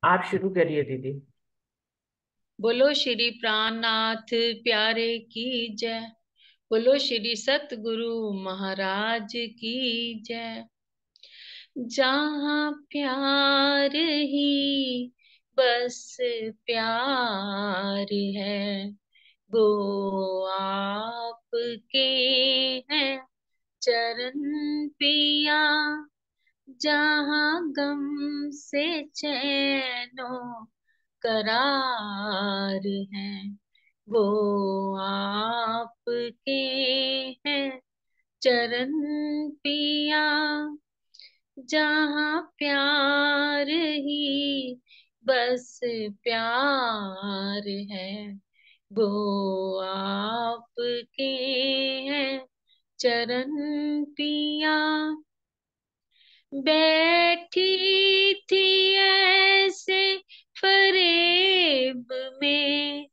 आप शुरू करिए दीदी। बोलो श्री प्राणनाथ प्यारे की जय। बोलो श्री सतगुरु महाराज की जय। जहाँ प्यार ही बस प्यार है, वो आपके हैं चरण पिया। जहाँ गम से चैनो करार है, वो आपके हैं चरण पिया। जहाँ प्यार ही बस प्यार है, वो आपके हैं चरण पिया। बैठी थी ऐसे फरेब में,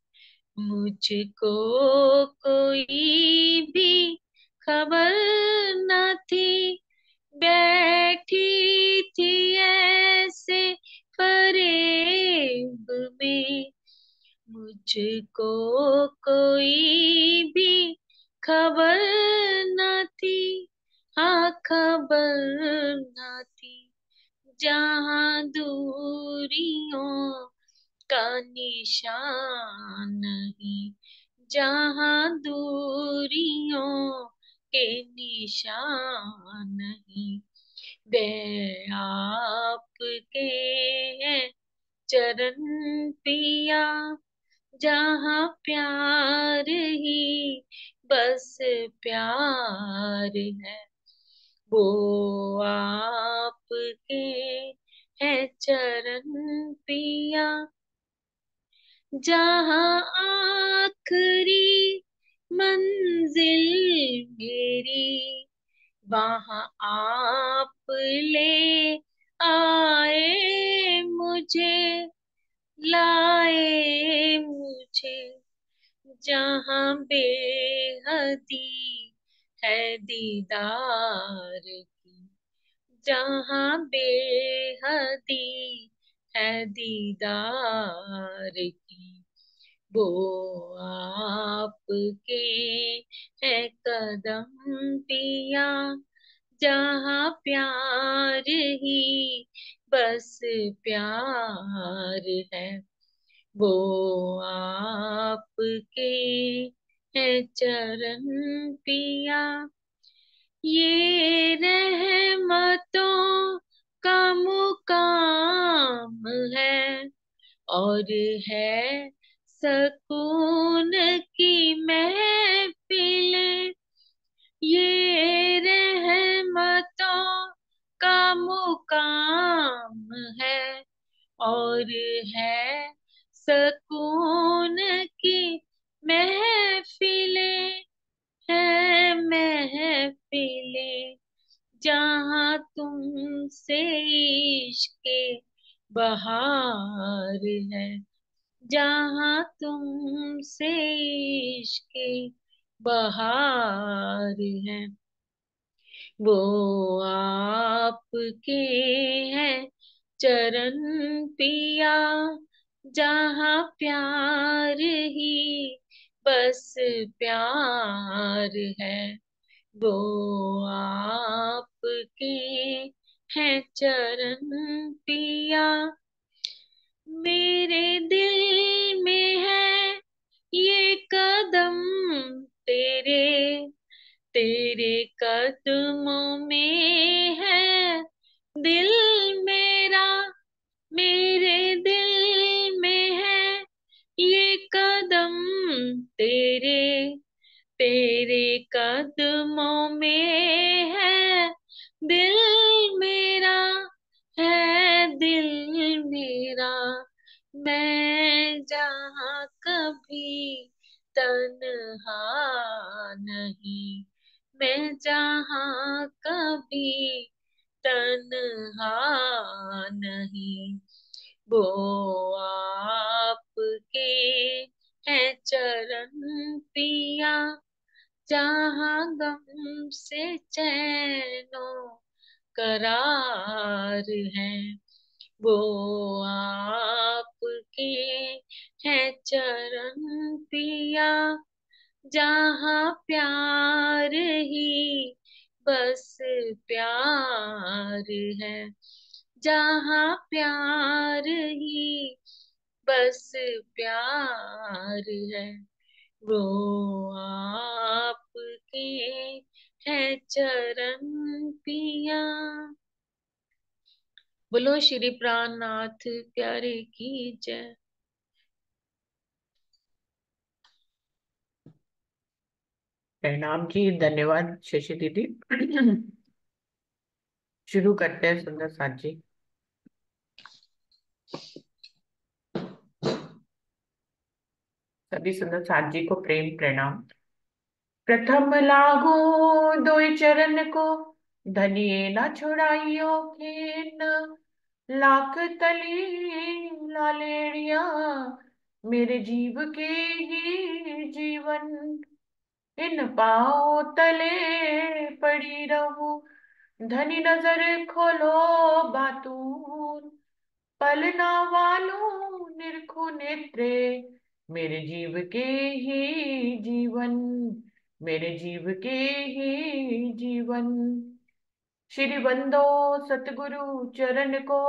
मुझको कोई भी खबर न थी। बैठी थी ऐसे फरेब में, मुझको कोई भी खबर न थी। हाँ, खबर न थी। जहाँ दूरियों का निशान नहीं, जहाँ दूरियों के निशान नहीं, वे आपके हैं चरण पिया। जहाँ प्यार ही बस प्यार है, वो आपके हैं चरण पिया। जहाँ आखिरी मंजिल मेरी, वहाँ आप ले आए मुझे, लाए मुझे। जहाँ बेहदी है दीदार की, जहाँ बेहदी है दीदार की, वो आपके है कदम पिया। जहाँ प्यार ही बस प्यार है, वो आपके हैं चरण पिया। ये रहमतों का मुकाम है, और है सकून की महफिलें। ये रहमतों का मुकाम है, और है सकून की महफिलें। है महफिलें जहाँ तुमसे इश्क बहार है, जहाँ तुमसे इश्क बहार है, वो आपके हैं चरण पिया। जहाँ प्यार ही बस प्यार है, वो आपके हैं चरण पिया। मेरे दिल में है ये कदम तेरे, तेरे कदमों में है दिल मेरा। मेरे दिल में है ये कदम तेरे, तेरे कदमों में है दिल मेरा, है दिल मेरा। मैं जहाँ कभी तन्हा नहीं, मैं जहाँ कभी तन्हा नहीं, वो आपके हैं चरण पिया। जहाँ गम से चैनो करार है, वो आपके हैं चरण पिया, जहाँ प्यार ही बस प्यार है, जहाँ प्यार ही बस प्यार है, वो आपके हैं चरण पिया। बोलो श्री प्राणनाथ प्यारे की जय। प्रणाम जी, धन्यवाद शशि दीदी। शुरू करते हैं सुंदर साथ जी। सभी सुंदर साथ जी को प्रेम प्रणाम। प्रथम लागो दोई चरण को, धनिये न छुड़ाइयो खेन। लाख तली लालेड़िया, मेरे जीव के ही जीवन। इन पाँव तले पड़ी रहूं, धनी नजर खोलो बातून। पलना वालों निरखो नेत्रे, मेरे जीव के ही जीवन, मेरे जीव के ही जीवन। श्री बंदो सतगुरु चरण को,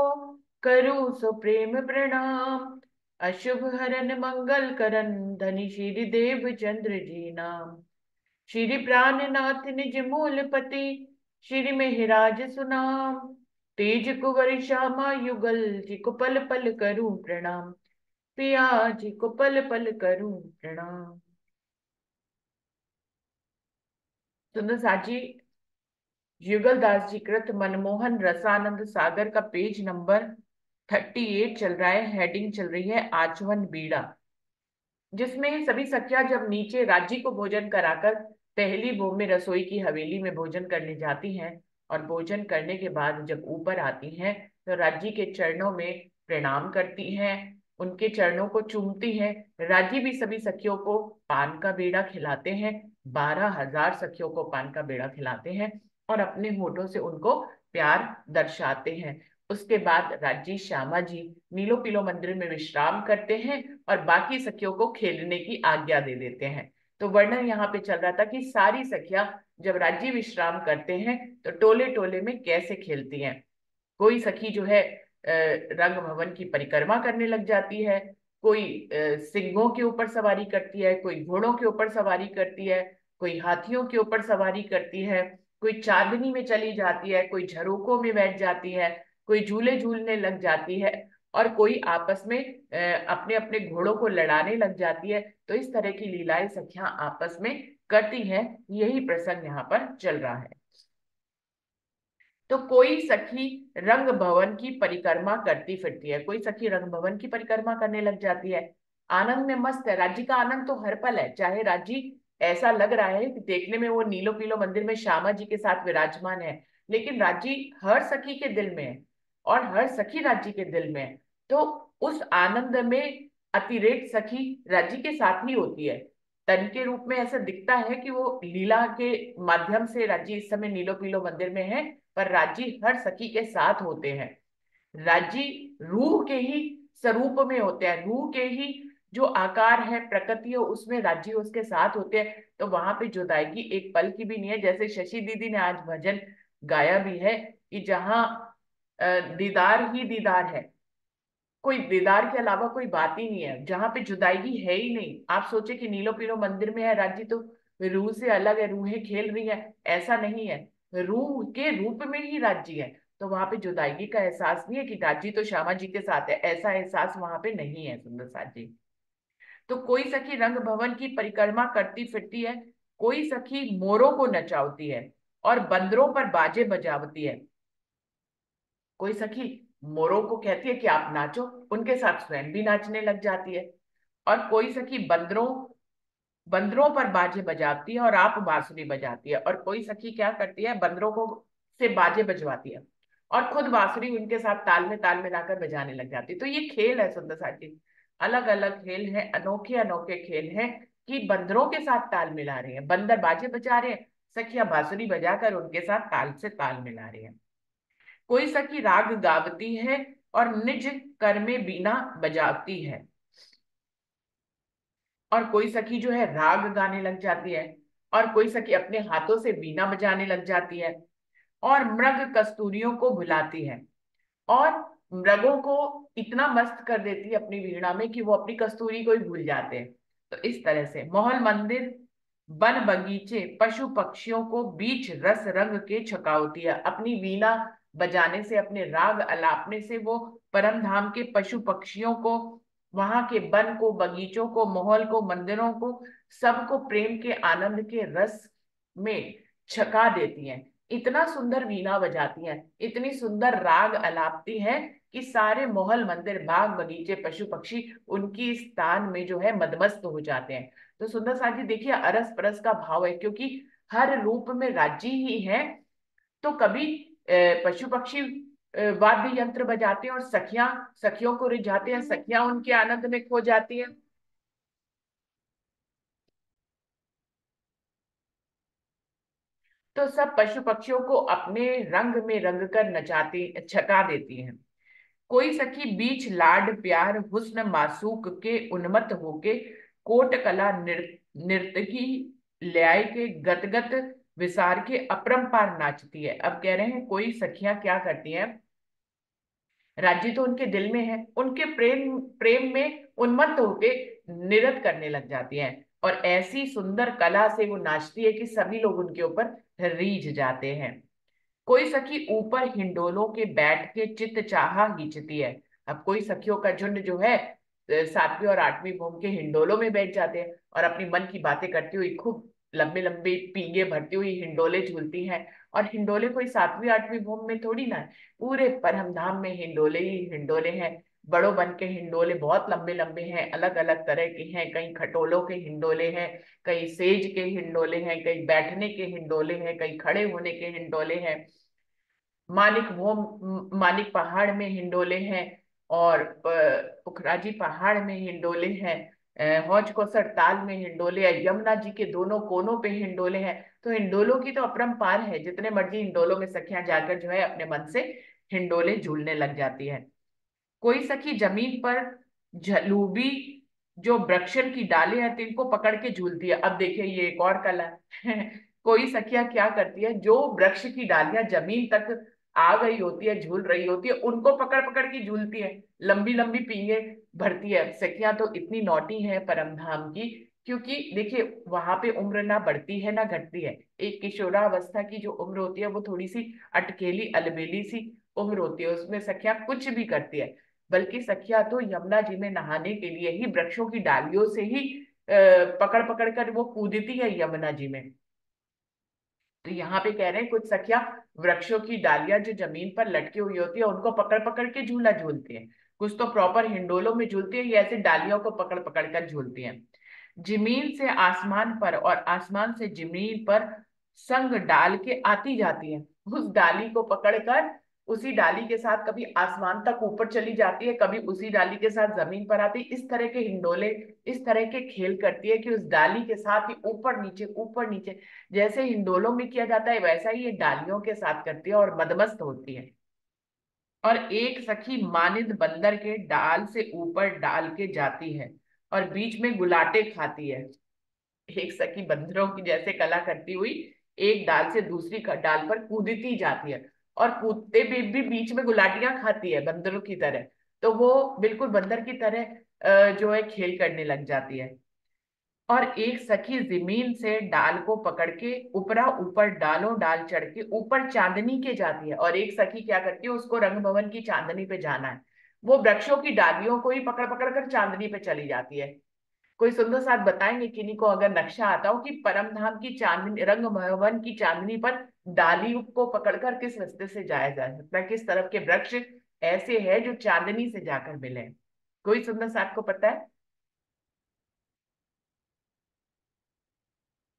करूं सो प्रेम प्रणाम। अशुभ हरन मंगल करन, धनी श्री देव चंद्र जी नाम। श्री प्राणनाथ निज मूल पति, श्री मेहराज सुनाम। तेज कुंवर श्यामा युगल, जी को पल पल करूं प्रणाम। पिया जी को पल पल करूं प्रणाम। सुंदर साजी, युगल दास जी कृत मनमोहन रसानंद सागर का पेज नंबर 38 चल रहा है। हेडिंग चल रही है आचमन बीड़ा, जिसमें सभी सखियां जब नीचे राज्य को भोजन कराकर पहली भोग में रसोई की हवेली में भोजन करने जाती हैं, और भोजन करने के बाद जब ऊपर आती हैं तो राज्य के चरणों में प्रणाम करती हैं, उनके चरणों को चूमती हैं। राज्य भी सभी सखियों को पान का बेड़ा खिलाते हैं, 12,000 सखियों को पान का बेड़ा खिलाते हैं और अपने होठों से उनको प्यार दर्शाते हैं। उसके बाद राज्य श्यामा जी नीलो पीलो मंदिर में विश्राम करते हैं और बाकी सखियों को खेलने की आज्ञा दे देते हैं। तो वर्णन यहाँ पे चल रहा था कि सारी सखियां जब राज्य विश्राम करते हैं तो टोले टोले में कैसे खेलती हैं। कोई सखी जो है रंग भवन की परिक्रमा करने लग जाती है, कोई सिंहों के ऊपर सवारी करती है, कोई घोड़ों के ऊपर सवारी करती है, कोई हाथियों के ऊपर सवारी करती है, कोई चांदनी में चली जाती है, कोई झरोकों में बैठ जाती है, कोई झूले झूलने लग जाती है, और कोई आपस में अपने अपने घोड़ों को लड़ाने लग जाती है। तो इस तरह की लीलाएं सखियां आपस में करती हैं। यही प्रसंग यहाँ पर चल रहा है। तो कोई सखी रंग भवन की परिक्रमा करती फिरती है, कोई सखी रंग भवन की परिक्रमा करने लग जाती है, आनंद में मस्त है। राज्य का आनंद तो हर पल है, चाहे राज्य ऐसा लग रहा है कि देखने में वो नीलो पीलो मंदिर में श्यामा जी के साथ विराजमान है, लेकिन राज्य हर सखी के दिल में है और हर सखी राज्य के दिल में है। तो उस आनंद में अतिरेक सखी राज्य के साथ ही होती है। तन के रूप में ऐसा दिखता है कि वो लीला के माध्यम से राज्य इस समय नीलो पीलो मंदिर में है, पर राजी हर सखी के साथ होते हैं। राजी रूह के ही स्वरूप में होते हैं, रूह के ही जो आकार है प्रकृति है उसमें राज्य उसके साथ होते हैं। तो वहां पे जुदाई एक पल की भी नहीं है। जैसे शशि दीदी ने आज भजन गाया भी है कि जहाँ दीदार ही दीदार है, कोई दीदार के अलावा कोई बात ही नहीं है, जहां पे जुदाई है ही नहीं। आप सोचे कि नीलो पीलो मंदिर में है राज्य तो रूह से अलग है, रूहें खेल रही है, ऐसा नहीं है। रूह के रूप में ही राज्य है, तो वहां पे जुदाई का एहसास नहीं है कि राज्य तो श्यामा जी के साथ है, ऐसा एहसास वहां पे नहीं है सुंदर साथ जी। तो कोई सखी रंग भवन की परिक्रमा करती फिरती है, कोई सखी मोरों को नचावती है और बंदरों पर बाजे बजावती है। कोई सखी मोरों को कहती है कि आप नाचो, उनके साथ स्वयं भी नाचने लग जाती है। और कोई सखी बंदरों बंदरों पर बाजे बजाती है और आप बांसुरी बजाती है। और कोई सखी क्या करती है, बंदरों को से बाजे बजवाती है और खुद बांसुरी उनके साथ ताल मिलाकर बजाने लग जाती है। तो ये खेल है सुंदर साथी, अलग अलग खेल है, अनोखे अनोखे खेल हैं कि बंदरों के साथ ताल मिला रहे हैं, बंदर बाजे बजा रहे हैं, सखियां बांसुरी बजाकर उनके साथ ताल से ताल मिला रही हैं। कोई सखी राग गावती है, और निज कर में बीना बजाती है। और कोई सखी जो है राग गाने लग जाती है, और कोई सखी अपने हाथों से बीना बजाने लग जाती है, और मृग कस्तूरियों को भुलाती है। और मृगों को इतना मस्त कर देती है अपनी वीणा में कि वो अपनी कस्तूरी को ही भूल जाते हैं। तो इस तरह से महल मंदिर वन बगीचे पशु पक्षियों को बीच रस रंग के छकावती है। अपनी वीणा बजाने से, अपने राग अलापने से वो परम धाम के पशु पक्षियों को, वहां के वन को, बगीचों को, महल को, मंदिरों को, सबको प्रेम के आनंद के रस में छका देती हैं। इतना सुंदर वीणा बजाती हैं, इतनी सुंदर राग अलापती हैं कि सारे महल मंदिर बाग बगीचे पशु पक्षी उनकी इस तान में जो है मदमस्त हो जाते हैं। तो सुंदर साथ जी देखिए, अरस परस का भाव है, क्योंकि हर रूप में राज्य ही है। तो कभी पशु पक्षी वाद्य यंत्र बजाते हैं और सखियां सखियों को रिझाते हैं, सखियां उनके आनंद में खो जाती हैं। तो सब पशु पक्षियों को अपने रंग में रंग कर नचाती छका देती हैं। कोई सखी बीच लाड प्यार हुस्न मासूक के उन्मत्त होके कोट कला नर्तकी ल्याय के गदगद विसार के अपरंपार नाचती है। अब कह रहे हैं कोई सखियां क्या करती हैं, राज्य तो उनके दिल में है, उनके प्रेम प्रेम में उन्मत्त होके नृत्य करने लग जाती हैं, और ऐसी सुंदर कला से वो नाचती है कि सभी लोग उनके ऊपर रीझ जाते हैं। कोई सखी ऊपर हिंडोलों के बैठ के चित चाहा खींचती है। अब कोई सखियों का झुंड जो है सातवीं और आठवीं भूमि के हिंडोलों में बैठ जाते हैं और अपनी मन की बातें करती हुई खूब लंबे लंबे पींगे भरती हुई हिंडोले झूलती हैं। और हिंडोले कोई सातवीं आठवीं भूमि में थोड़ी ना है, पूरे परमधाम में हिंडोले ही हिंडोले हैं। बड़ों बन के हिंडोले बहुत लंबे लंबे हैं, अलग अलग तरह के हैं। कई खटोलों के हिंडोले हैं, कई सेज के हिंडोले हैं, कई बैठने के हिंडोले हैं, कई खड़े होने के हिंडोले हैं। मानिक पहाड़ में हिंडोले हैं, और पुखराजी पहाड़ में हिंडोले हैं। हौज कोसर ताल में हिंडोले हैं, यमुना जी के दोनों कोनों पे हिंडोले हैं। तो हिंडोलों की तो अपरंपार है, जितने मर्जी हिंडोलों में सखियां जाकर जो है अपने मन से हिंडोले झूलने लग जाती है। कोई सखी जमीन पर झलूबी जो वृक्षन की डाले हैं तिनको पकड़ के झूलती है। अब देखिए ये एक और कला है। कोई सखियां क्या करती है, जो वृक्ष की डालियां जमीन तक आ गई होती है, झूल रही होती है, उनको पकड़ पकड़ के झूलती है, लंबी लंबी पींगे भरती है। सखियां तो इतनी नौटी है परमधाम की, क्योंकि देखिए वहां पे उम्र ना बढ़ती है ना घटती है। एक किशोरावस्था की जो उम्र होती है वो थोड़ी सी अटकेली अलबेली सी उम्र होती है, उसमें सखियां कुछ भी करती है। बल्कि सखियां तो यमुना जी में नहाने के लिए ही वृक्षों की डालियों से ही पकड़ पकड़ कर वो कूदती है यमुना जी में। तो यहाँ पे कह रहे हैं कुछ सखियां वृक्षों की डालियां जो जमीन पर लटकी हुई होती है उनको पकड़ पकड़ के झूला झूलती हैं। कुछ तो प्रॉपर हिंडोलों में झूलती है, ये ऐसे डालियों को पकड़ पकड़ कर झूलती हैं। जमीन से आसमान पर और आसमान से जमीन पर संग डाल के आती जाती है। उस डाली को पकड़कर उसी डाली के साथ कभी आसमान तक ऊपर चली जाती है, कभी उसी डाली के साथ जमीन पर आती है। इस तरह के हिंडोले, इस तरह के खेल करती है कि उस डाली के साथ ही ऊपर नीचे जैसे हिंडोलों में किया जाता है वैसा ही ये डालियों के साथ करती है और मदमस्त होती है। और एक सखी मानिंद बंदर के डाल से ऊपर डाल के जाती है और बीच में गुलाटे खाती है। एक सखी बंदरों की जैसे कला करती हुई एक डाल से दूसरी डाल पर कूदती जाती है, और कूदते भी बीच में गुलाटियां खाती है बंदरों की तरह। तो वो बिल्कुल बंदर की तरह जो है खेल करने लग जाती है। और एक सखी जमीन से डाल को पकड़ के ऊपरा ऊपर डालों डाल चढ़ के ऊपर चांदनी के जाती है। और एक सखी क्या करती है, उसको रंग भवन की चांदनी पे जाना है, वो वृक्षों की डालियों को ही पकड़ पकड़ कर चांदनी पे चली जाती है। कोई सुंदर साथ बताएंगे किन्हीं को अगर नक्शा आता हो कि परम धाम की चांदनी, रंग भवन की चांदनी पर डाली को पकड़कर किस रास्ते से जाया जा सकता है, किस तरफ के वृक्ष ऐसे है जो चांदनी से जाकर मिले। कोई सुंदर साथ को पता है?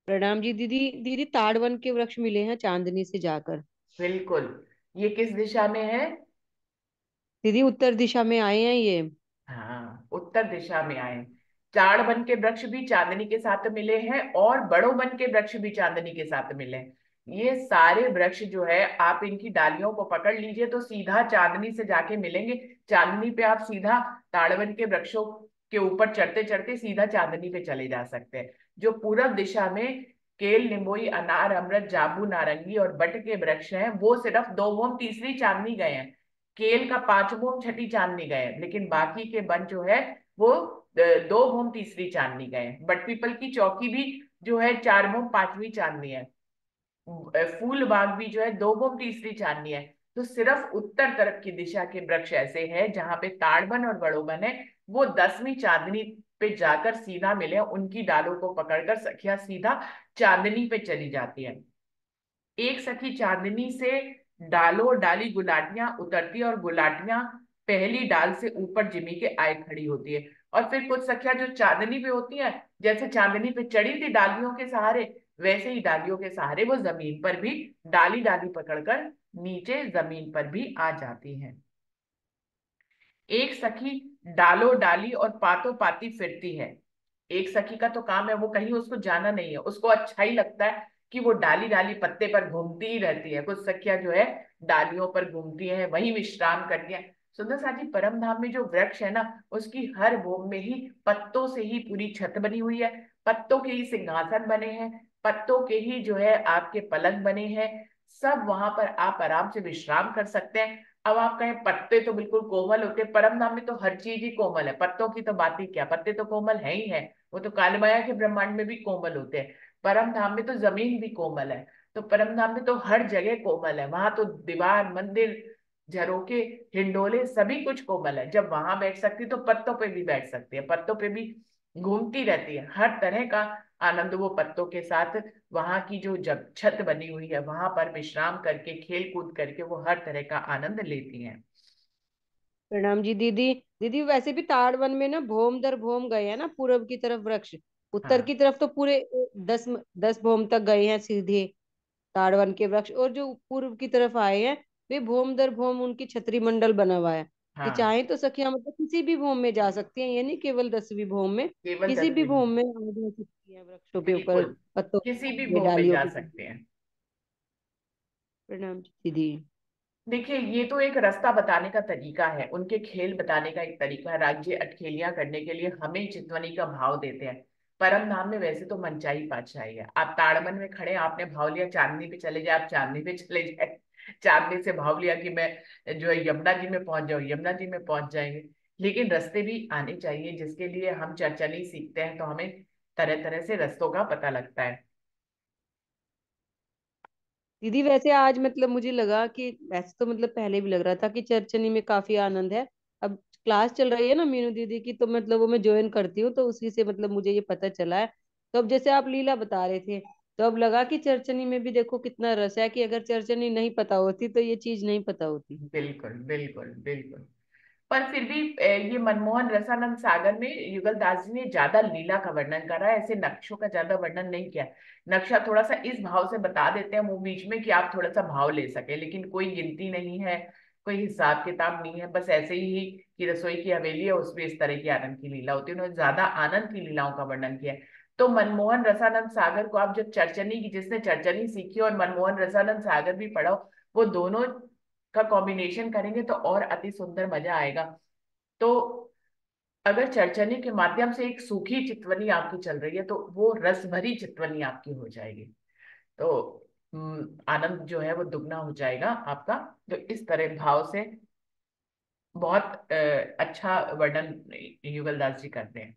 प्रणाम जी दीदी। दीदी ताड़वन के वृक्ष मिले हैं चांदनी से जाकर। बिल्कुल। ये किस दिशा में है? दीदी उत्तर दिशा में आए हैं ये। हाँ, उत्तर दिशा में आए। चाड़ वन के वृक्ष भी चांदनी के साथ मिले हैं और बड़ों वन के वृक्ष भी चांदनी के साथ मिले हैं। ये सारे वृक्ष जो है आप इनकी डालियों को पकड़ लीजिए तो सीधा चांदनी से जाके मिलेंगे। चांदनी पे आप सीधा ताड़वन के वृक्षों के ऊपर चढ़ते चढ़ते सीधा चांदनी पे चले जा सकते हैं। जो पूरब दिशा में केल, निमोई, अनार, अमृत, जाबू, नारंगी और बट के वृक्ष हैं, वो सिर्फ 2 तीसरी चांदनी गए हैं। केल का 5 छठी चांदनी गए हैं, लेकिन बाकी के वन जो है वो 2 तीसरी चांदनी गए हैं। बट पीपल की चौकी भी जो है 4 5वीं चांदनी है। फूल बाग भी जो है 2 तीसरी चांदनी है। तो सिर्फ उत्तर तरफ की दिशा के वृक्ष ऐसे हैं जहां पे ताड़वन और बड़ोवन है, वो 10वीं चांदनी पे जाकर सीधा मिले, उनकी डालों को पकड़कर सखिया सीधा चांदनी पे चली जाती है। एक सखी चांदनी से डालो डाली गुलाटियां उतरती है और गुलाटियां पहली डाल से ऊपर जिमी के आए खड़ी होती है। और फिर कुछ सखियां जो चांदनी पे होती हैं, जैसे चांदनी पे चढ़ी थी डालियों के सहारे, वैसे ही डालियों के सहारे वो जमीन पर भी डाली डाली पकड़कर नीचे जमीन पर भी आ जाती हैं। एक सखी डालो डाली और पातो पाती फिरती है। एक सखी का तो काम है, वो कहीं उसको जाना नहीं है, उसको अच्छा ही लगता है कि वो डाली डाली पत्ते पर घूमती ही रहती है। कुछ सखियां जो है डालियों पर घूमती हैं, वहीं विश्राम करती हैं। सुंदर साजी, परम धाम में जो वृक्ष है ना, उसकी हर भूमि में ही पत्तों से ही पूरी छत बनी हुई है, पत्तों के ही सिंहासन बने हैं, पत्तों के ही जो है आपके पलंग बने हैं। सब वहां पर आप आराम से विश्राम कर सकते हैं। अब आप कहें पत्ते तो बिल्कुल कोमल होते हैं, परम धाम में तो हर चीज ही कोमल है, पत्तों की तो बात ही क्या, पत्ते तो कोमल है ही है। वो तो कालमाया के ब्रह्मांड में भी कोमल होते हैं। परम धाम में तो जमीन भी कोमल है। तो परम धाम में तो हर जगह कोमल है, वहां तो दीवार, मंदिर, झरोके, हिंडोले सभी कुछ कोमल है। जब वहां बैठ सकती तो पत्तों पे भी बैठ सकती है, पत्तों पे भी घूमती रहती है। हर तरह का आनंद वो पत्तों के साथ, वहां की जो जब छत बनी हुई है वहां पर विश्राम करके, खेल कूद करके वो हर तरह का आनंद लेती हैं। प्रणाम जी दीदी। दीदी वैसे भी ताड़ वन में ना भौम दर भौम गए हैं ना, पूरब की तरफ वृक्ष, उत्तर हाँ की तरफ तो पूरे 10 10 भौम तक गए हैं सीधे ताड़ वन के वृक्ष, और जो पूर्व की तरफ आए हैं वे भौम दर भौम उनकी छतरी मंडल बना हुआ है। कि हाँ, चाहे तो सखियां मतलब किसी भी भौम में जा सकती हैं, ये नहीं केवल 10वीं भौम में, केवल किसी भी 10वीं भौम में। में आ जा सकती हैं वृक्षों के ऊपर, बिल्कुल, पत्तों किसी भी के भूमि में डालियों जा के सकते हैं। प्रणाम जी दीदी। देखिए, ये तो एक रास्ता बताने का तरीका है, उनके खेल बताने का एक तरीका है। राज्य अटखेलियां करने के लिए हमें चितवनी का भाव देते हैं। परम धाम में वैसे तो मनचाही पातशाही है। आप ताड़मन में खड़े, आपने भाव लिया चांदनी पे चले जाए, आप चांदनी पे चले जाए। चांदनी से भाव लिया कि मैं जो है यमुना जी में पहुंच जाऊं, यमुना जी में पहुंच जाएंगे। लेकिन रास्ते भी आने चाहिए, जिसके लिए हम चर्चनी सीखते हैं, तो हमें तरह तरह से रास्तों का पता लगता है। दीदी वैसे आज मतलब मुझे लगा कि, वैसे तो मतलब पहले भी लग रहा था कि चरचनी में काफी आनंद है। अब क्लास चल रही है ना मीनू दीदी की, तो मतलब वो मैं ज्वाइन करती हूँ, तो उसी से मतलब मुझे ये पता चला है। तो अब जैसे आप लीला बता रहे थे, तो अब लगा कि चरचनी में भी देखो कितना रस है, कि अगर चरचनी नहीं पता होती तो ये चीज नहीं पता होती। बिल्कुल बिल्कुल बिल्कुल। पर फिर भी ये मनमोहन रसानंद सागर में युगल दास जी ने ज्यादा लीला का वर्णन करा है, ऐसे नक्शों का ज्यादा वर्णन नहीं किया। नक्शा थोड़ा सा इस भाव से बता देते हैं वो बीच में कि आप थोड़ा सा भाव ले सके, लेकिन कोई गिनती नहीं है, कोई हिसाब किताब नहीं है, बस ऐसे ही कि रसोई की हवेली है उसमें इस तरह की आनंद की लीला होती है। उन्होंने ज्यादा आनंद की लीलाओं का वर्णन किया है। तो मनमोहन रसानंद सागर को आप जब चर्चनी की, जिसने चर्चनी सीखी और मनमोहन रसानंद सागर भी पढ़ो, वो दोनों का कॉम्बिनेशन करेंगे तो और अति सुंदर मजा आएगा। तो अगर चर्चनी के माध्यम से एक सूखी चितवनी आपकी चल रही है, तो वो रस भरी चितवनी आपकी हो जाएगी। तो आनंद जो है वो दुगना हो जाएगा आपका। तो इस तरह भाव से बहुत अच्छा वर्णन युगल दास जी करते हैं।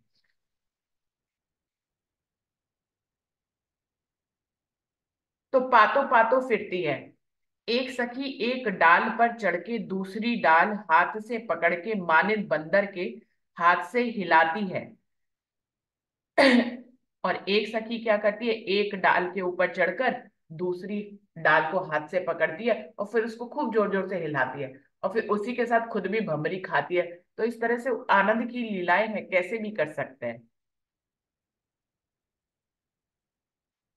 तो पातो पातो फिरती है। एक सखी एक डाल पर चढ़ के दूसरी डाल हाथ से पकड़ के मानित बंदर के हाथ से हिलाती है। और एक सखी क्या करती है, एक डाल के ऊपर चढ़कर दूसरी डाल को हाथ से पकड़ती है और फिर उसको खूब जोर जोर से हिलाती है, और फिर उसी के साथ खुद भी भमरी खाती है। तो इस तरह से आनंद की लीलाएं हैं, कैसे भी कर सकते हैं।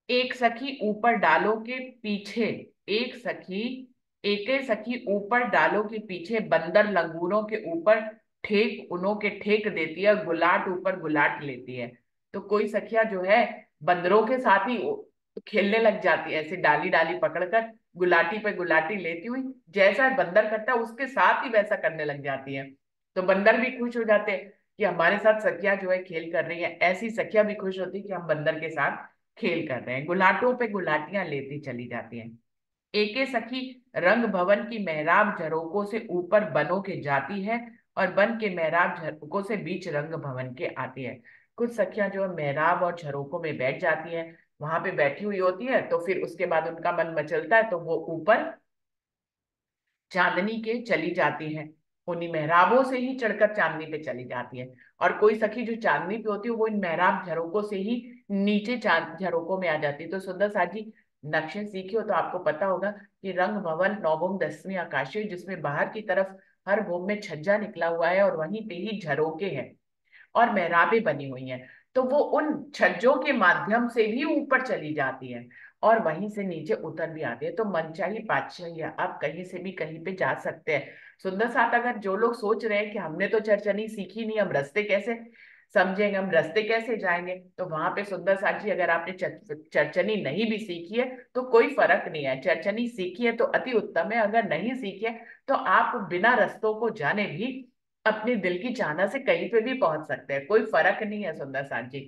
एक सखी ऊपर डालों के पीछे, एक सखी एक सखी ऊपर डालों के पीछे बंदर लंगूरों के ऊपर ठेक उन्हों के ठेक देती है, गुलाट ऊपर गुलाट लेती है। तो कोई सखिया जो है बंदरों के साथ ही तो खेलने लग जाती है, ऐसे डाली डाली पकड़कर गुलाटी पे गुलाटी लेती हुई, जैसा बंदर करता है उसके साथ ही वैसा करने लग जाती है। तो बंदर भी खुश हो जाते हैं कि हमारे साथ सखिया जो है खेल कर रही है, ऐसी सखिया भी खुश होती है कि हम बंदर के साथ खेल कर रहे हैं। गुलाटों पे गुलाटियां लेती चली जाती हैं। एके सखी रंग भवन की मेहराब झरोकों से ऊपर बनों के जाती है, और बन के मेहराब झरोकों से बीच रंग भवन के आती है। कुछ सखियां जो है मेहराब और झरोकों में बैठ जाती हैं, वहां पे बैठी हुई होती है, तो फिर उसके बाद उनका मन मचलता है तो वो ऊपर चांदनी के चली जाती हैं। उन्हीं मेहराबों से ही चढ़कर चांदनी पे चली जाती है। और कोई सखी जो चांदनी पे होती है वो इन मेहराब झरोकों से ही नीचे चांद झरोकों में आ जाती है। तो सुंदर सा जी नक्शे सीखे हो तो आपको पता होगा कि रंग भवन नौभूम दसवीं आकाशीय, जिसमें बाहर की तरफ हर भूम में छज्जा निकला हुआ है और वहीं पे ही झरोके हैं और मेहराबें बनी हुई हैं। तो वो उन छज्जों के माध्यम से भी ऊपर चली जाती है और वहीं से नीचे उतर भी आती है। तो मनचाही बादशाही है, आप कहीं से भी कहीं पे जा सकते हैं। सुंदर साथ अगर जो लोग सोच रहे हैं कि हमने तो चरचनी सीखी नहीं, हम रास्ते कैसे समझेंगे, हम रास्ते कैसे जाएंगे, तो वहां पे सुंदर साथ जी अगर आपने चरचनी नहीं भी सीखी है तो कोई फर्क नहीं है। चरचनी सीखी है तो अति उत्तम है, अगर नहीं सीखी है तो आप बिना रास्तों को जाने भी अपने दिल की चाहना से कहीं पे भी पहुंच सकते हैं, कोई फर्क नहीं है सुंदर साथ जी।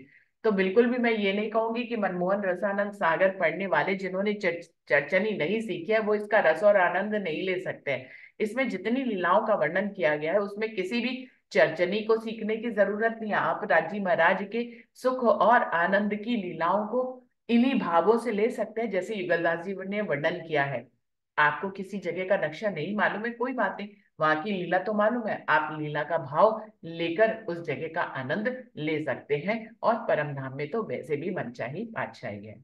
तो बिल्कुल भी मैं ये नहीं कहूंगी कि मनमोहन रसानंद सागर पढ़ने वाले जिन्होंने चरचनी नहीं सीखी है वो इसका रस और आनंद नहीं ले सकते हैं। इसमें जितनी लीलाओं का वर्णन किया गया है उसमें किसी भी चरचनी को सीखने की जरूरत नहीं है। आप राजी महाराज के सुख और आनंद की लीलाओं को इन्हीं भावों से ले सकते हैं जैसे युगलदास जी ने वर्णन किया है। आपको किसी जगह का नक्शा नहीं मालूम है, कोई बात नहीं, वहां की लीला तो मालूम है, आप लीला का भाव लेकर उस जगह का आनंद ले सकते हैं। और परम धाम में तो वैसे भी मनचाही बादशाही है।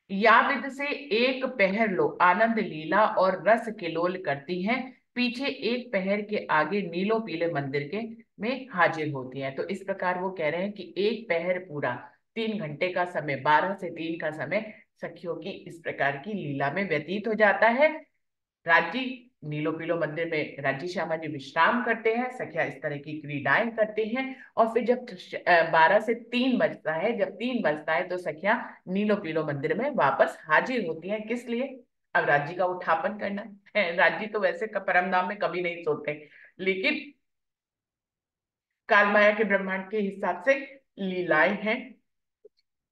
या विद से एक पहर लो आनंद लीला और रस किलोल करती हैं, पीछे एक पहर के आगे नीलो पीले मंदिर के में हाजिर होती हैं। तो इस प्रकार वो कह रहे हैं कि एक पहर पूरा 3 घंटे का समय, 12 से 3 का समय सखियों की इस प्रकार की लीला में व्यतीत हो जाता है। राज्य नीलो पीलो मंदिर में राज्य श्यामा जी विश्राम करते हैं, सखिया इस तरह की क्रीडाएं करते हैं। और फिर जब 12 से 3 बजता है, जब 3 बजता है तो सखिया नीलो पीलो मंदिर में वापस हाजिर होती हैं। किस लिए? अब राज्य का उठापन करना है। राज्य तो वैसे परम धाम में कभी नहीं सोते, लेकिन काल माया के ब्रह्मांड के हिसाब से लीलाएं हैं,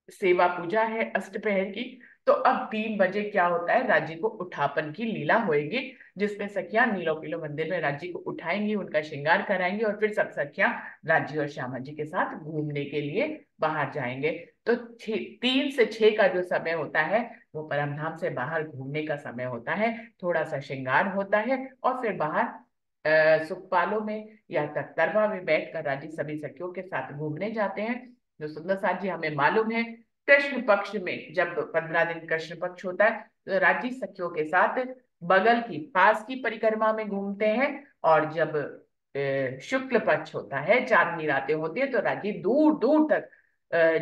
सेवा पूजा है अष्टपहर की। तो अब 3 बजे क्या होता है, राज्य को उठापन की लीला होएगी, जिसमें सखियां नीलो पीलो मंदिर में राज्य को उठाएंगी, उनका श्रृंगार कराएंगी और फिर सब सखियां राज्य और श्यामा जी के साथ घूमने के लिए बाहर जाएंगे। तो 3 से 6 का जो समय होता है वो परमधाम से बाहर घूमने का समय होता है। थोड़ा सा श्रृंगार होता है और फिर बाहर सुखपालों में या तख्तरवा में बैठकर राज्य सभी सखियों के साथ घूमने जाते हैं। जो सुंदर साथ जी हमें मालूम है, कृष्ण पक्ष में जब 15 दिन कृष्ण पक्ष होता है तो राजी सखियों के साथ बगल की पास की परिक्रमा में घूमते हैं। और जब शुक्ल पक्ष होता है, चांदनी रातें होती है, तो राजी दूर दूर तक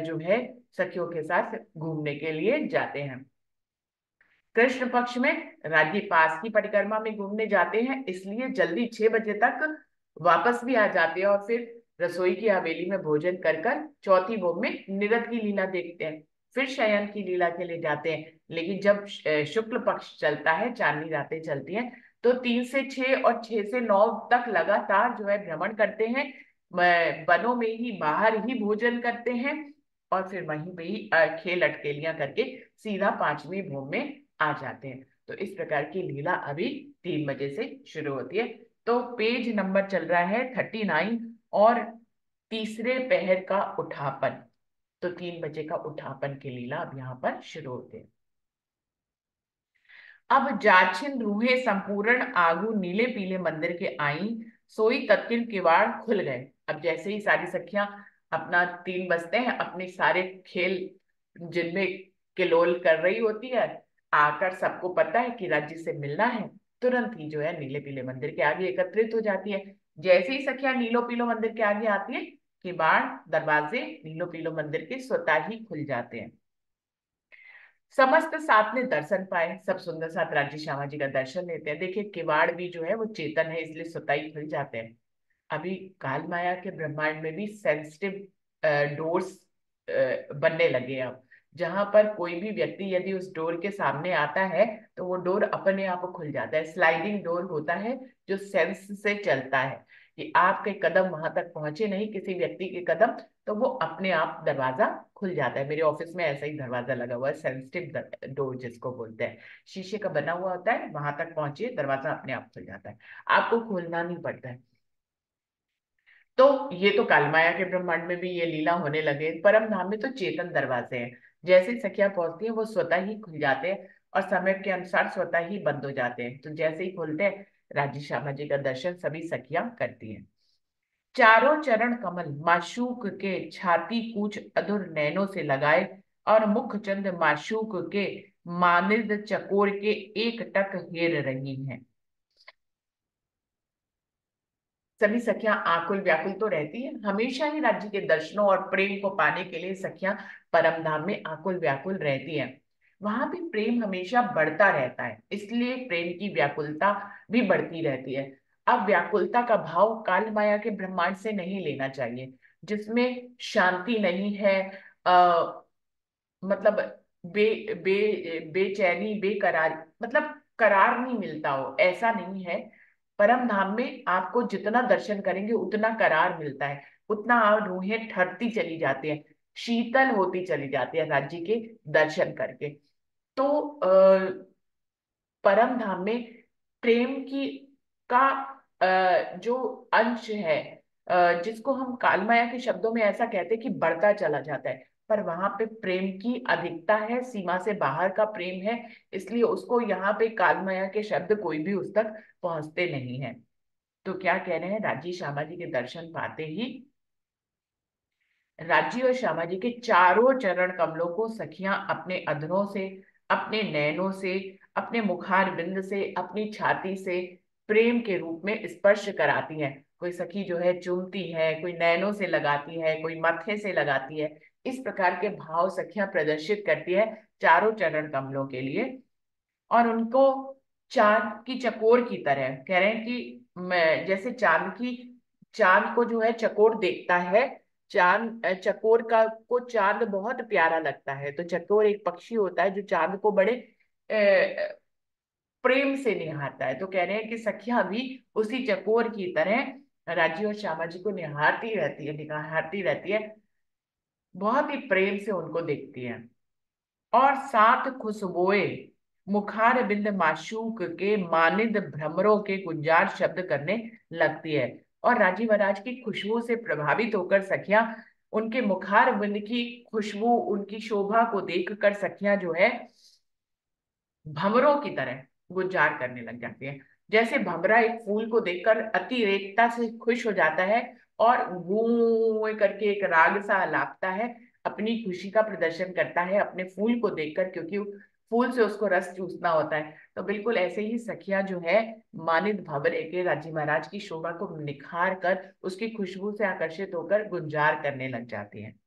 जो है सखियों के साथ घूमने के लिए जाते हैं। कृष्ण पक्ष में राज्य पास की परिक्रमा में घूमने जाते हैं, इसलिए जल्दी 6 बजे तक वापस भी आ जाते हैं और फिर रसोई की हवेली में भोजन कर कर चौथी भोग में निरत की लीला देखते हैं, फिर शयन की लीला के लिए जाते हैं। लेकिन जब शुक्ल पक्ष चलता है, चांदनी रातें चलती हैं, तो 3 से 6 और 6 से 9 तक लगातार जो है भ्रमण करते हैं, वनों में ही बाहर ही भोजन करते हैं और फिर वहीं पे ही खेल अटकेलियां करके सीधा 5वीं भूमि में आ जाते हैं। तो इस प्रकार की लीला अभी 3 बजे से शुरू होती है। तो पेज नंबर चल रहा है 39 और तीसरे पहर का उठापन। तो 3 बजे का उठापन की लीला अब यहाँ पर शुरू होती है। अब जाछिन रूहे संपूर्ण आगू नीले पीले मंदिर के आई, सोई तत्किन किवाड़ खुल गए। अब जैसे ही सारी सखियां अपना 3 बजते हैं, अपने सारे खेल जिनमें किलोल कर रही होती है, आकर सबको पता है कि राज्य से मिलना है, तुरंत ही जो है नीले पीले मंदिर के आगे एकत्रित हो जाती है। जैसे ही सखियां नीलो पीलो मंदिर के आगे आती है, किवाड़ दरवाजे नीलो पीलो मंदिर के स्वतः ही खुल जाते हैं। समस्त साथ ने दर्शन पाए, सब सुंदर साथ राज्य श्यामा जी का दर्शन लेते हैं। देखिए किवाड़ भी जो है वो चेतन है, इसलिए स्वतः ही खुल जाते हैं। अभी काल माया के ब्रह्मांड में भी सेंसिटिव डोर्स बनने लगे हैं अब। जहां पर कोई भी व्यक्ति यदि उस डोर के सामने आता है तो वो डोर अपने आप खुल जाता है। स्लाइडिंग डोर होता है जो सेंस से चलता है कि आपके कदम वहां तक पहुंचे नहीं, किसी व्यक्ति के कदम, तो वो अपने आप दरवाजा खुल जाता है। मेरे ऑफिस में ऐसा ही दरवाजा लगा हुआ है, सेंसिटिव डोर जिसको बोलते हैं, शीशे का बना हुआ होता है, वहां तक पहुंचे दरवाजा अपने आप खुल जाता है, आपको खोलना नहीं पड़ता है। तो ये तो कालमाया के ब्रह्मांड में भी ये लीला होने लगे। परम धाम में तो चेतन दरवाजे हैं, जैसे ही सखियां पहुंचती हैं वो स्वतः ही खुल जाते हैं और समय के अनुसार स्वतः ही बंद हो जाते हैं। तो जैसे ही खुलते हैं राजी श्यामा जी का दर्शन सभी सखियां करती हैं। चारों चरण कमल माशूक के छाती कूच अधुर नैनों से लगाए और मुख चंद माशूक के मानिद चकोर के एक टक हेर रही हैं। सभी सखियां आकुल व्याकुल तो रहती हैं, हमेशा ही राज्य के दर्शनों और प्रेम को पाने के लिए सखियां परम धाम में आकुल व्याकुल रहती हैं। वहां भी प्रेम हमेशा बढ़ता रहता है, इसलिए प्रेम की व्याकुलता भी बढ़ती रहती है। अब व्याकुलता का भाव काल माया के ब्रह्मांड से नहीं लेना चाहिए, जिसमें शांति नहीं है, आ, मतलब बेचैनी बेकरार, मतलब करार नहीं मिलता हो, ऐसा नहीं है। परम धाम में आपको जितना दर्शन करेंगे उतना करार मिलता है, उतना आप रूहें ठरती चली जाती है, शीतल होती चली जाती है राज्य के दर्शन करके। तो परम धाम में प्रेम की का जो अंश है, जिसको हम कालमाया के शब्दों में ऐसा कहते हैं कि बढ़ता चला जाता है, पर वहां पे प्रेम की अधिकता है, सीमा से बाहर का प्रेम है, इसलिए उसको यहाँ पे कालमाया के शब्द कोई भी उस तक पहुंचते नहीं है। तो क्या कह रहे हैं, राजी श्यामा जी के दर्शन पाते ही राजी और श्यामा जी के चारों चरण कमलों को सखियां अपने अधरों से, अपने नैनों से, अपने मुखार बिंद से, अपनी छाती से प्रेम के रूप में स्पर्श कराती हैं। कोई सखी जो है चूमती है, कोई नैनों से लगाती है, कोई मत्थे से लगाती है। इस प्रकार के भाव सखियां प्रदर्शित करती है चारों चरण कमलों के लिए। और उनको चांद की चकोर की तरह कह रहे हैं कि मैं जैसे चांद को जो है चकोर देखता है, चकोर का को चांद बहुत प्यारा लगता है। तो चकोर एक पक्षी होता है जो चांद को बड़े प्रेम से निहारता है। तो कह रहे हैं कि सखियां भी उसी चकोर की तरह राजी और श्यामा जी को निहारती रहती है, बहुत ही प्रेम से उनको देखती है। और सात खुशबुएं मुखार बिंद माशूक के मानिद भ्रमरों के गुंजार शब्द करने लगती है। और राजीव महाराज की खुशबू से प्रभावित होकर सखियां उनके मुखार बिंद की खुशबू, उनकी शोभा को देखकर सखियां जो है भंवरों की तरह गुंजार करने लग जाती है। जैसे भंवरा एक फूल को देखकर अति रेखता से खुश हो जाता है और गूं करके एक राग सा लापता है, अपनी खुशी का प्रदर्शन करता है अपने फूल को देखकर, क्योंकि फूल से उसको रस चूसना होता है। तो बिल्कुल ऐसे ही सखियां जो है मानित भंवरे के राजी महाराज की शोभा को निखार कर उसकी खुशबू से आकर्षित होकर गुंजार करने लग जाती हैं।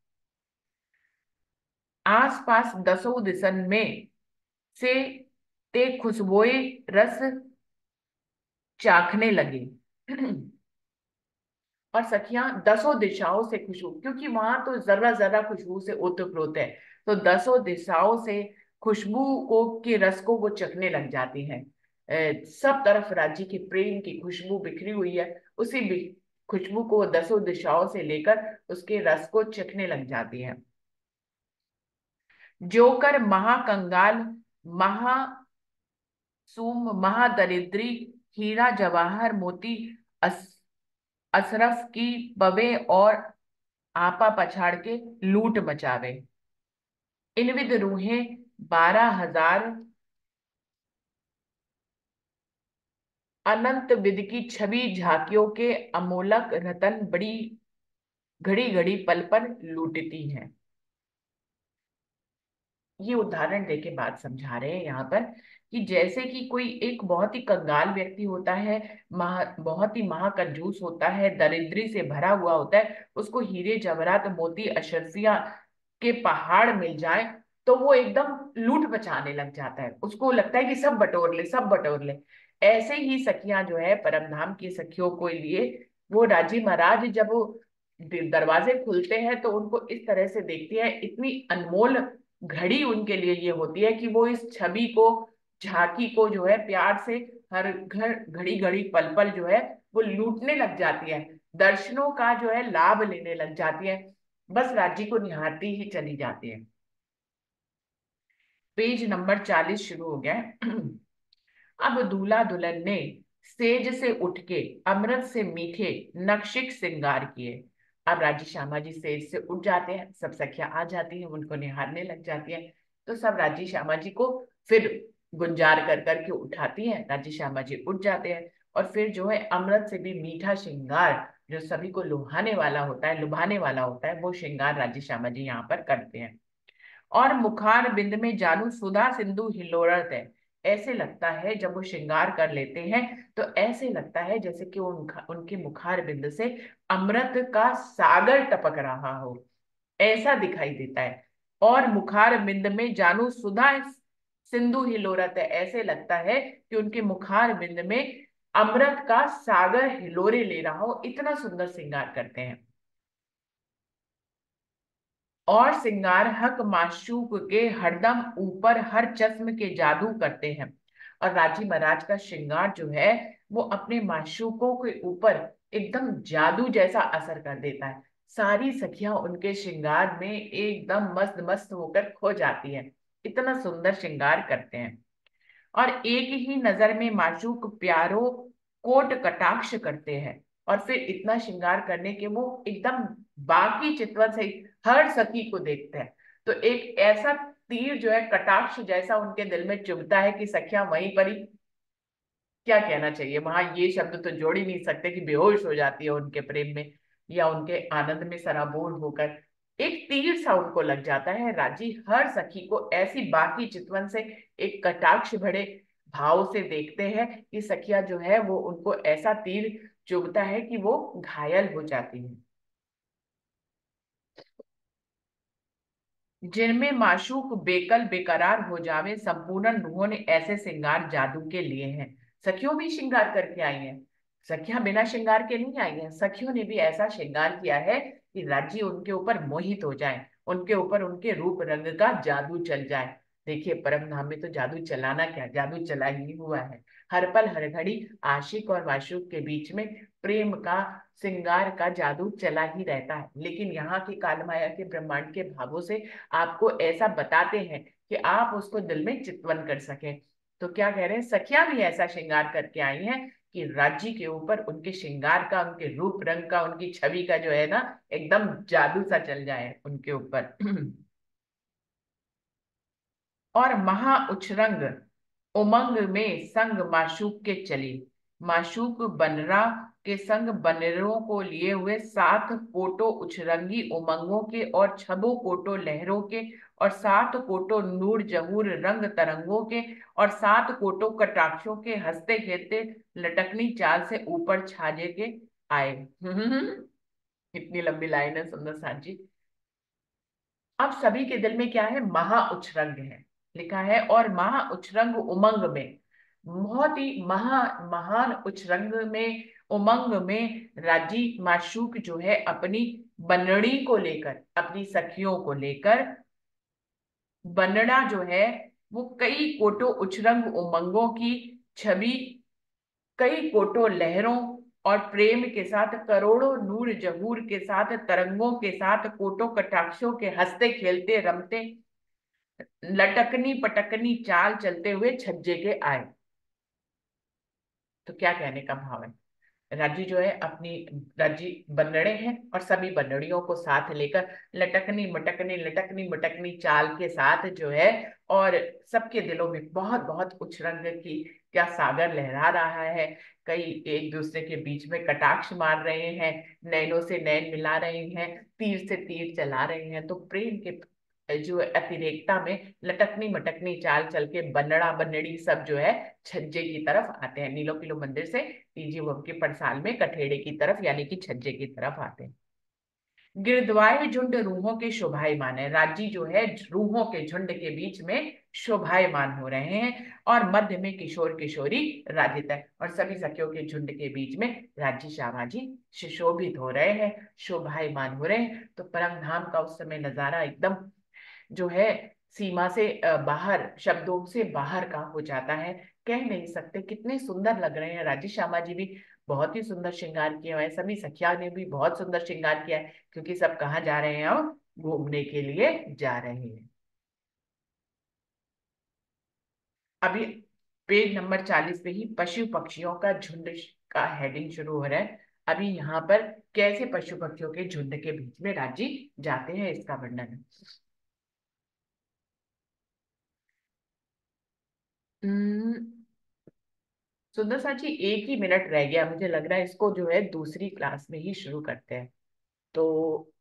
आस पास दसों दिसन में से ते खुशबुए रस चाखने लगे। और सखियां दसों दिशाओं से खुशबू, क्योंकि वहां तो जरा जरा खुशबू से ओतप्रोत है, तो दसों दिशाओं से खुशबू को के रस को वो चखने लग जाती हैं। सब तरफ राज्य की प्रेम की खुशबू बिखरी हुई है, उसी खुशबू को वो दसों दिशाओं से लेकर उसके रस को चखने लग जाती है। जोकर महाकंगाल, महासूम, महादरिद्री, हीरा जवाहर मोती अशरफ की बवे और आपा पछाड़ के लूट मचावे। इनविद रूहें 12,000 अनंत विद की छवि झांकियों के अमोलक रतन बड़ी घड़ी घड़ी पल पर लूटती हैं। ये उदाहरण देके बात समझा रहे हैं यहाँ पर कि जैसे कि कोई एक बहुत ही कंगाल व्यक्ति होता है, बहुत ही महाकंजूस होता है, दरिद्री से भरा हुआ होता है, उसको हीरे जवाहरात मोती अशर्फिया के पहाड़ मिल जाए तो वो एकदम लूट मचाने लग जाता है, उसको लगता है कि सब बटोर ले सब बटोर ले। ऐसे ही सखियां जो है परमधाम की सखियों को लिए वो राजी महाराज जब वो दरवाजे खुलते हैं तो उनको इस तरह से देखती है, इतनी अनमोल घड़ी उनके लिए ये होती है कि वो इस छवि को, झांकी को जो है प्यार से हर घर घड़ी घड़ी पल पल जो है वो लूटने लग जाती है, दर्शनों का जो है लाभ लेने लग जाती है, बस राज्य को निहारती ही चली जाती है। पेज नंबर 40 शुरू हो गया है। अब दूल्हा दुल्हन ने सेज से उठ के अमृत से मीठे नक्शिक श्रृंगार किए। अब राजी श्यामा जी सेज से उठ जाते हैं, सब सखियां आ जाती हैं, उनको निहारने लग जाती हैं। तो सब राजी श्यामा जी को फिर गुंजार कर करके उठाती हैं, राजी श्यामा जी उठ जाते हैं और फिर जो है अमृत से भी मीठा श्रृंगार जो सभी को लुभाने वाला होता है, लुभाने वाला होता है, वो श्रृंगार राजी श्यामा जी यहाँ पर करते हैं। और मुखार बिंद में जानू सुधा सिंधु हिलोरत है। ऐसे लगता है जब वो श्रृंगार कर लेते हैं तो ऐसे लगता है जैसे कि उनके मुखार बिंद से अमृत का सागर टपक रहा हो, ऐसा दिखाई देता है। और मुखार बिंद में जानू सुधा सिंधु हिलोरत है, ऐसे लगता है कि उनके मुखार बिंद में अमृत का सागर हिलोरे ले रहा हो, इतना सुंदर श्रृंगार करते हैं। और सिंगार हक माशूक के हरदम ऊपर हर चश्म के जादू करते हैं। और राजी महाराज का श्रृंगार जो है वो अपने माशूकों के ऊपर एकदम जादू जैसा असर कर देता है। सारी सखियां उनके श्रृंगार में एकदम मस्त मस्त होकर खो जाती हैं, इतना सुंदर श्रृंगार करते हैं। और एक ही नजर में माशूक प्यारो कोट कटाक्ष करते हैं। और फिर इतना श्रृंगार करने के वो एकदम बाकी चितवन से हर सखी को देखते हैं। तो एक ऐसा तीर जो है कटाक्ष जैसा उनके दिल में चुभता है कि सखियां वहीं पर ही, क्या कहना चाहिए, वहां ये शब्द तो जोड़ ही नहीं सकते कि बेहोश हो जाती है उनके प्रेम में या उनके आनंद में सराबोर होकर। एक तीर सा उनको लग जाता है। राजी हर सखी को ऐसी बाकी चितवन से एक कटाक्ष भरे भाव से देखते हैं कि सखिया जो है वो उनको ऐसा तीर चुभता है कि वो घायल हो जाती है। जिनमें माशूक बेकल बेकरार हो जावे, संपूर्ण रूहों ने ऐसे श्रृंगार जादू के लिए हैं। सखियों भी श्रृंगार करके आई हैं, सखियां बिना श्रृंगार के नहीं आई हैं, सखियों ने भी ऐसा श्रृंगार किया है कि राज्य उनके ऊपर मोहित हो जाए, उनके ऊपर उनके रूप रंग का जादू चल जाए। देखिए परम धाम में तो जादू चलाना क्या, जादू चला ही हुआ है। हर पल हर घड़ी आशिक और माशूक के बीच में प्रेम का, श्रृंगार का जादू चला ही रहता है। लेकिन यहाँ की कालमाया के ब्रह्मांड के भावों से आपको ऐसा बताते हैं कि आप उसको दिल में चितवन कर सकें। तो क्या कह रहे हैं, सखियां भी ऐसा श्रृंगार करके आई हैं कि राज्य के ऊपर उनके श्रृंगार का, उनके रूप रंग का, उनकी छवि का जो है ना एकदम जादू सा चल जाए उनके ऊपर। और महा उछरंग उमंग में संग माशूक के चली। माशूक बनरा के संग बनेरों को लिए हुए 7 कोटो उछरंगी उमंगों के और 6 कोटो लहरों के और 7 कोटो नूर जहूर रंग तरंगों के और 7 कोटो कटाक्षों के हंसते खेलते लटकनी चाल से ऊपर छाजे के आए। इतनी लंबी लाइन है सुंदर साथ जी। अब सभी के दिल में क्या है, महा उछरंग है लिखा है। और महा उछरंग उमंग में, बहुत ही महान उछरंग में, उमंग में राजी माशूक जो है अपनी बनड़ी को लेकर, अपनी सखियों को लेकर, बनड़ा जो है वो कई कोटो उछरंग उमंगों की छवि, कई कोटो लहरों और प्रेम के साथ, करोड़ों नूर जहूर के साथ, तरंगों के साथ, कोटो कटाक्षों के हंसते खेलते रमते लटकनी पटकनी चाल चलते हुए छज्जे के आए। तो क्या कहने का भाव है, राजी जो है अपनी, राजी बन्नड़े हैं और सभी बन्नड़ियों को साथ लेकर लटकनी मटकनी चाल के साथ जो है, और सबके दिलों में बहुत बहुत उछरंग की क्या सागर लहरा रहा है। कई एक दूसरे के बीच में कटाक्ष मार रहे हैं, नैनों से नैन मिला रहे हैं, तीर से तीर चला रहे हैं। तो प्रेम के जो अतिरेकता में लटकनी मटकनी चाल चल के बन्नड़ा बन्नड़ी सब जो है छज्जे की तरफ आते हैं, नीलो किलो मंदिर से तीजी वब के पड़साल में कठेड़े की तरफ यानी कि छज्जे की तरफ आते हैं। गिरद्वाए झुंड रूहों के शोभायमान है, राजी जो है रूहों के झुंड के बीच में शोभायमान हो रहे हैं और मध्य में किशोर किशोरी राजित है, और सभी सखियों के झुंड के बीच में राजी श्यामाजी सुशोभित हो रहे हैं, शोभायमान हो रहे हैं। तो परम धाम का उस समय नजारा एकदम जो है सीमा से बाहर, शब्दों से बाहर का हो जाता है। कह नहीं सकते। कितने सुंदर लग रहे हैं। राजेश शर्मा जी भी बहुत ही सुंदर श्रृंगार किए हुए हैं, सभी सखिया ने भी बहुत सुंदर श्रृंगार किया है, क्योंकि सब कहाँ जा रहे हैं? अब घूमने के लिए जा रहे हैं। अभी पेज नंबर 40 पे ही पशु पक्षियों का झुंड का हेडिंग शुरू हो रहा है। अभी यहाँ पर कैसे पशु पक्षियों के झुंड के बीच में राजी जाते हैं, इसका वर्णन है। हम्म, सुंदर सा जी, एक ही मिनट रह गया, मुझे लग रहा है इसको जो है दूसरी क्लास में ही शुरू करते हैं। तो